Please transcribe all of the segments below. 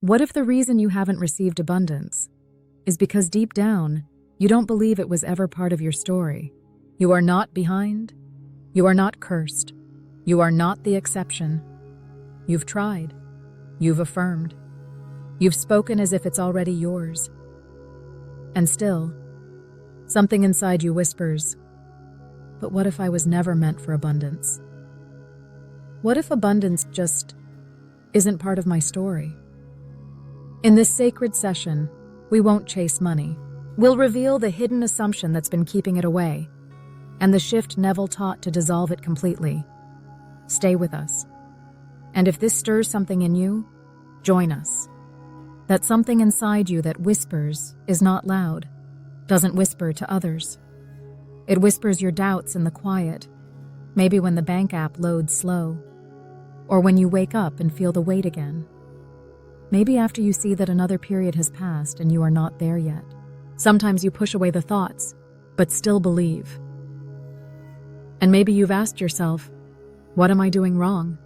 What if the reason you haven't received abundance is because deep down, you don't believe it was ever part of your story? You are not behind. You are not cursed. You are not the exception. You've tried. You've affirmed. You've spoken as if it's already yours. And still, something inside you whispers, but what if I was never meant for abundance? What if abundance just isn't part of my story? In this sacred session, we won't chase money. We'll reveal the hidden assumption that's been keeping it away, and the shift Neville taught to dissolve it completely. Stay with us. And if this stirs something in you, join us. That something inside you that whispers is not loud, doesn't whisper to others. It whispers your doubts in the quiet, maybe when the bank app loads slow, or when you wake up and feel the weight again. Maybe after you see that another period has passed and you are not there yet. Sometimes you push away the thoughts, but still believe. And maybe you've asked yourself, what am I doing wrong?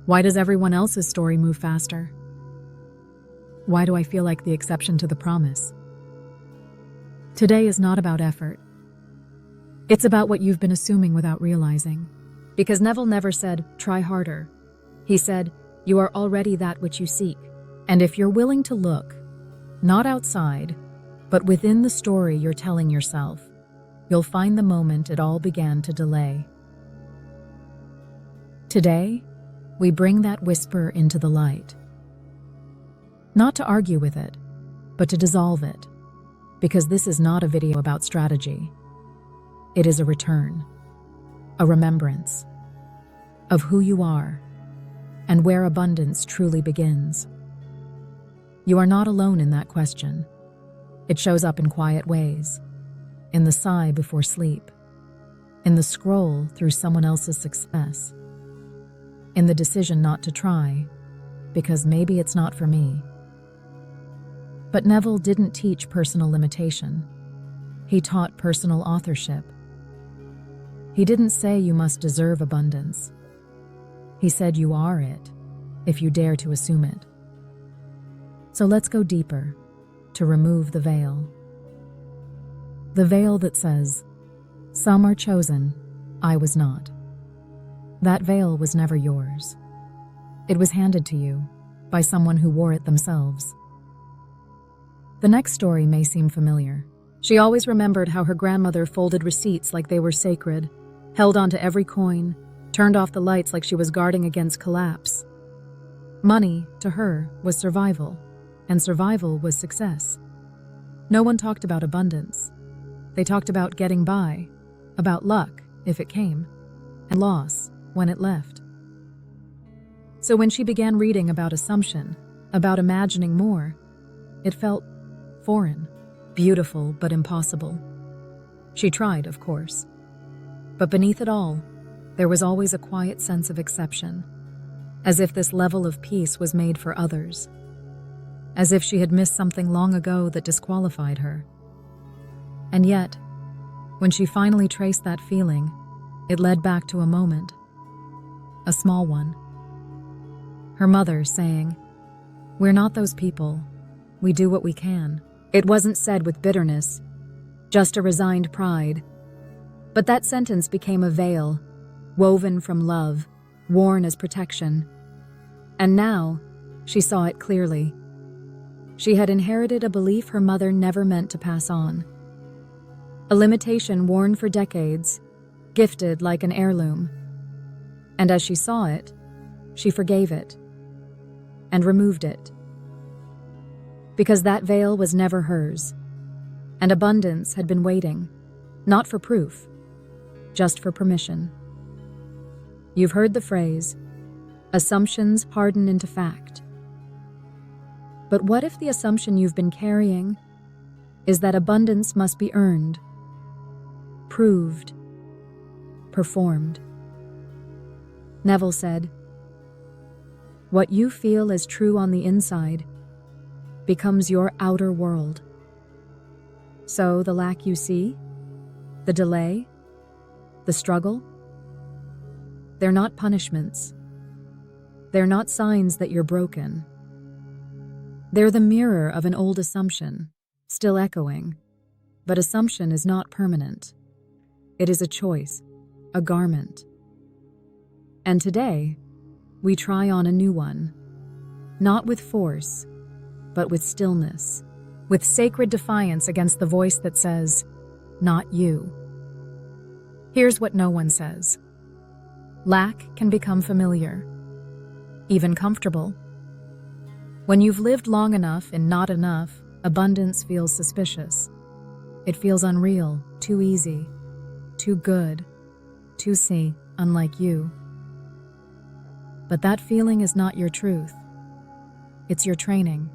Why does everyone else's story move faster? Why do I feel like the exception to the promise? Today is not about effort. It's about what you've been assuming without realizing. Because Neville never said, try harder. He said, you are already that which you seek. And if you're willing to look, not outside, but within the story you're telling yourself, you'll find the moment it all began to delay. Today, we bring that whisper into the light. Not to argue with it, but to dissolve it. Because this is not a video about strategy. It is a return, a remembrance of who you are and where abundance truly begins. You are not alone in that question. It shows up in quiet ways, in the sigh before sleep, in the scroll through someone else's success, in the decision not to try, because maybe it's not for me. But Neville didn't teach personal limitation. He taught personal authorship. He didn't say you must deserve abundance. He said you are it, if you dare to assume it. So let's go deeper, to remove the veil. The veil that says, some are chosen, I was not. That veil was never yours. It was handed to you by someone who wore it themselves. The next story may seem familiar. She always remembered how her grandmother folded receipts like they were sacred, held onto every coin, turned off the lights like she was guarding against collapse. Money, to her, was survival, and survival was success. No one talked about abundance. They talked about getting by, about luck, if it came, and loss, when it left. So when she began reading about assumption, about imagining more, it felt foreign, beautiful but impossible. She tried, of course. But beneath it all, there was always a quiet sense of exception, as if this level of peace was made for others, as if she had missed something long ago that disqualified her. And yet, when she finally traced that feeling, it led back to a moment, a small one. Her mother saying, "We're not those people. We do what we can." It wasn't said with bitterness, just a resigned pride. But that sentence became a veil, woven from love, worn as protection. And now, she saw it clearly. She had inherited a belief her mother never meant to pass on. A limitation worn for decades, gifted like an heirloom. And as she saw it, she forgave it and removed it. Because that veil was never hers, and abundance had been waiting, not for proof, just for permission. You've heard the phrase, assumptions harden into fact. But what if the assumption you've been carrying is that abundance must be earned, proved, performed? Neville said, "What you feel as true on the inside becomes your outer world. So the lack you see, the delay, the struggle, they're not punishments. They're not signs that you're broken. They're the mirror of an old assumption, still echoing. But assumption is not permanent. It is a choice, a garment. And today, we try on a new one, not with force, but with stillness, with sacred defiance against the voice that says, "Not you." Here's what no one says. Lack can become familiar, even comfortable. When you've lived long enough in not enough, abundance feels suspicious. It feels unreal, too easy, too good, too unlike you. But that feeling is not your truth. It's your training.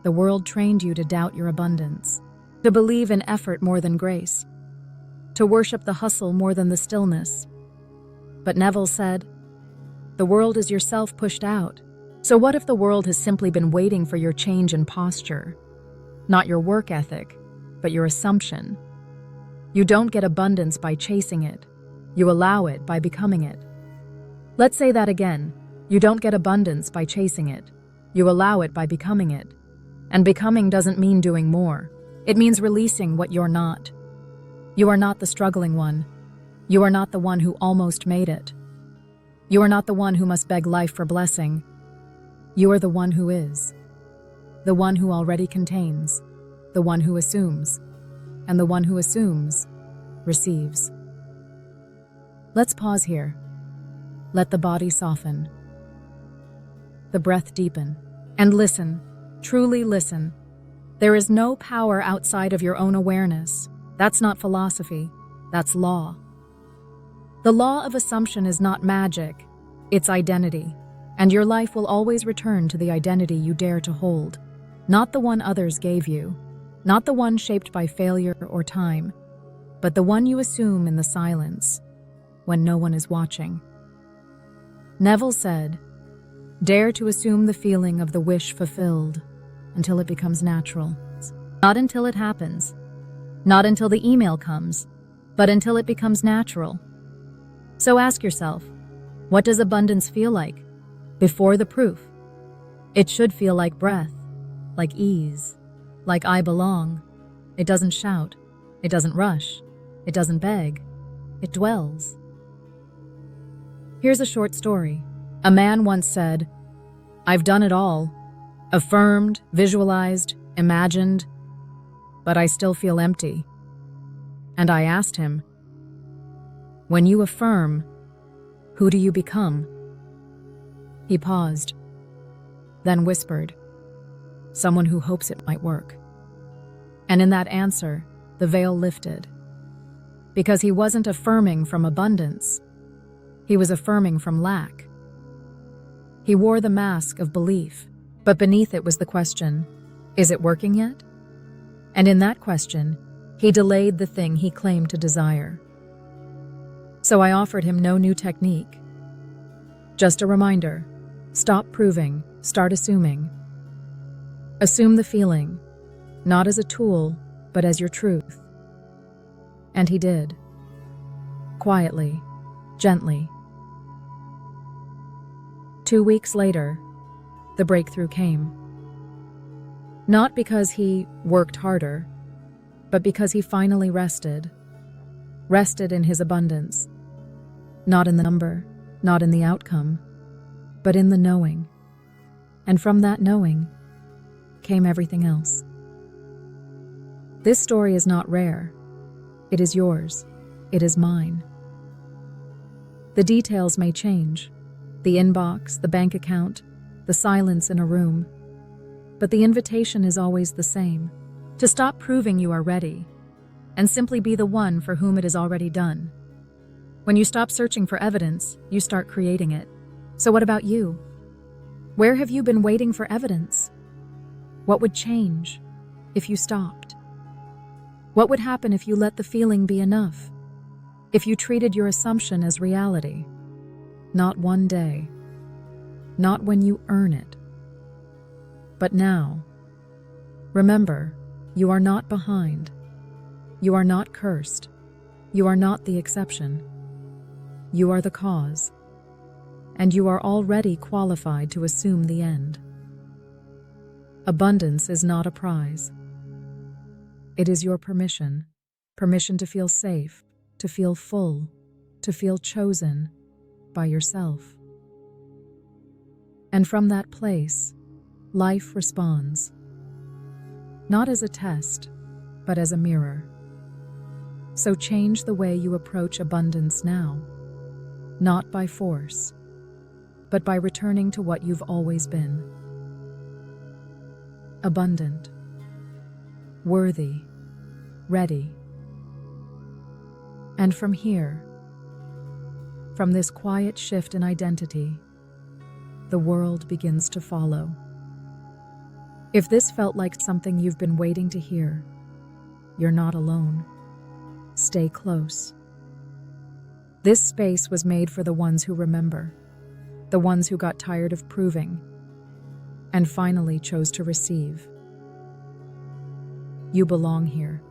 The world trained you to doubt your abundance, to believe in effort more than grace, to worship the hustle more than the stillness. But Neville said, the world is yourself pushed out. So what if the world has simply been waiting for your change in posture? Not your work ethic, but your assumption. You don't get abundance by chasing it. You allow it by becoming it. Let's say that again. You don't get abundance by chasing it. You allow it by becoming it. And becoming doesn't mean doing more. It means releasing what you're not. You are not the struggling one. You are not the one who almost made it. You are not the one who must beg life for blessing. You are the one who is. The one who already contains. The one who assumes. And the one who assumes receives. Let's pause here. Let the body soften. The breath deepen. And listen. Truly listen. There is no power outside of your own awareness. That's not philosophy. That's law. The law of assumption is not magic. It's identity. And your life will always return to the identity you dare to hold. Not the one others gave you. Not the one shaped by failure or time. But the one you assume in the silence, when no one is watching. Neville said, dare to assume the feeling of the wish fulfilled until it becomes natural. Not until it happens. Not until the email comes, but until it becomes natural. So ask yourself, what does abundance feel like? Before the proof. It should feel like breath, like ease, like I belong. It doesn't shout. It doesn't rush. It doesn't beg. It dwells. Here's a short story. A man once said, I've done it all. Affirmed, visualized, imagined, but I still feel empty. And I asked him, when you affirm, who do you become? He paused, then whispered, someone who hopes it might work. And in that answer, the veil lifted. Because he wasn't affirming from abundance, he was affirming from lack. He wore the mask of belief, but beneath it was the question, is it working yet? And in that question, he delayed the thing he claimed to desire. So I offered him no new technique. Just a reminder, stop proving, start assuming. Assume the feeling, not as a tool, but as your truth. And he did. Quietly, gently. 2 weeks later, the breakthrough came. Not because he worked harder, but because he finally rested. Rested in his abundance. Not in the number, not in the outcome, but in the knowing. And from that knowing came everything else. This story is not rare. It is yours. It is mine. The details may change. The inbox, the bank account, the silence in a room. But the invitation is always the same. To stop proving you are ready, and simply be the one for whom it is already done. When you stop searching for evidence, you start creating it. So what about you? Where have you been waiting for evidence? What would change if you stopped? What would happen if you let the feeling be enough? If you treated your assumption as reality? Not one day. Not when you earn it. But now. Remember, you are not behind. You are not cursed. You are not the exception. You are the cause. And you are already qualified to assume the end. Abundance is not a prize. It is your permission to feel safe, to feel full, to feel chosen by yourself. And from that place, life responds, not as a test, but as a mirror. So change the way you approach abundance now, not by force, but by returning to what you've always been. Abundant, worthy, ready. And from here, from this quiet shift in identity, the world begins to follow. If this felt like something you've been waiting to hear, you're not alone. Stay close. This space was made for the ones who remember, the ones who got tired of proving, and finally chose to receive. You belong here.